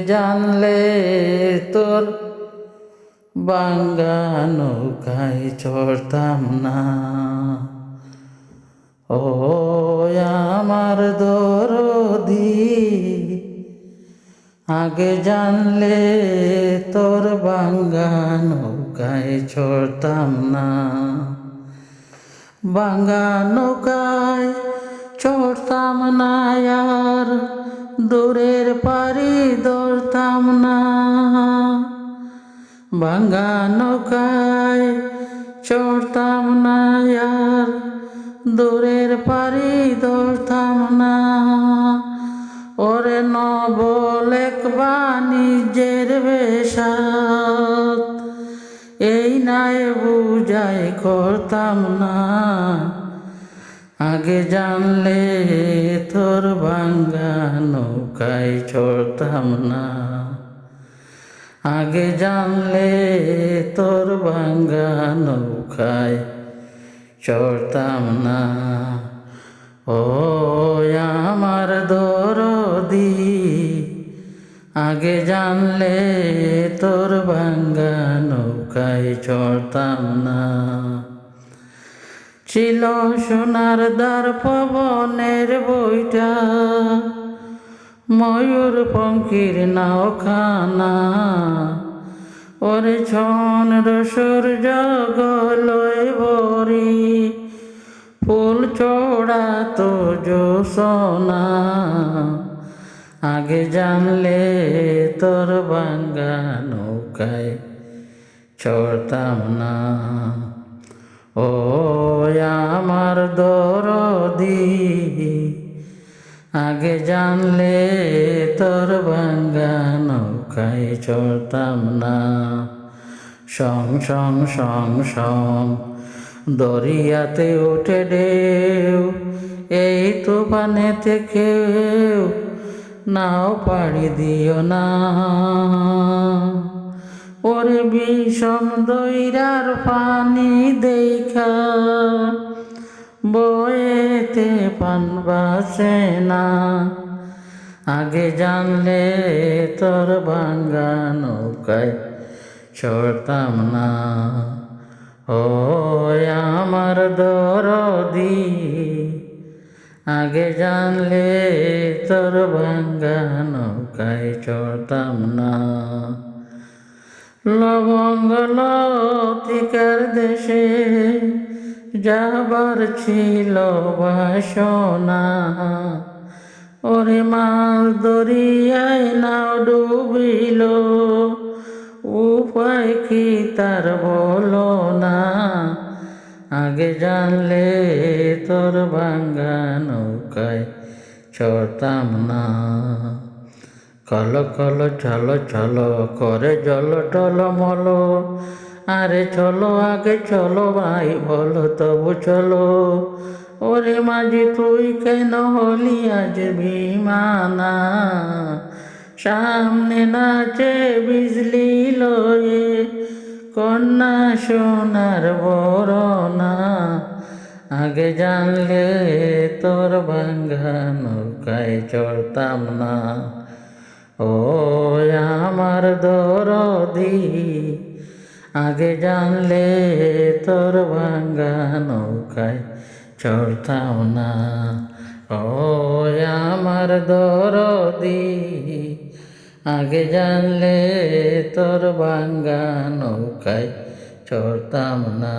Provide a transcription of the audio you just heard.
জানলে তোর বাঙ্গা নৌকায় চড়তাম না। ও আমার দরদি, আগে জানলে তোর বাঙ্গা নৌকায় চড়তাম না। বাঙ্গা নৌকায় চড়তাম না আর দূরের পারি ধরতাম না। ভাঙ্গা নৌকায় চড়তাম না আর দূরের পারি ধরতাম না। ওরে নবল এক বাণিজ্যের বেশাত, এই নাই বুঝাই করতাম না। আগে জানলে তোর ভাঙ্গা নৌকায় চড়তাম না। আগে জানলে তোর ভাঙ্গা নৌকায় চড়তাম না। ও আমার দরদি, আগে জানলে তোর ভাঙ্গা নৌকায় চড়তাম না। ছিল সোনার দ্বার পবনের বইটা, ময়ূর পঙ্খির নাওখানা। ওরে ছন সূর্য গলয় ভরি, ফুল চড়া তো জোছনা। আগে জানলে তোর ভাঙ্গা নৌকায় চড়তাম না। ও আমার দরদি, আগে জানলে তোর ভাঙ্গা নৌকায় চড়তাম না। সং সং সং সং দরিয়াতে উঠে ঢেউ, এই তুফানে থেকেও নাও পাড়ি দিও না। ওরে বিষম দইরার পানি দেখা, বয়েতে পান বাসে না। আগে জানলে তোর ভাঙ্গা নৌকায় চড়তাম না। ও আমার দরদি, আগে জানলে তোর ভাঙ্গা নৌকায় চড়তাম না। লবঙ্গ লতিকার দেশে যাবার ছিল বাসনা। ওরে মাছ দরিয়ায় নাও ডুবিল, উপায় কি তার বলো না। আগে জানলে তোর ভাঙ্গা নৌকায় চড়তাম না। কল কল চলো চলো করে জল টল মল, আরে চলো আগে চলো ভাই বলো তবু চলো। ওরে মাঝি তুই কেন হলি আজ বিমানা, সামনে নাচে বিজলি লয়ে কন্যা সোনার বরনা। আগে জানলে তোর ভাঙ্গা নৌকায় চড়তাম না। ও আমার দরদি, আগে জানলে তোর ভাঙ্গা নৌকায় চড়তাম না। ও আমার দরদি, আগে জানলে তোর ভাঙ্গা নৌকায় চড়তাম না।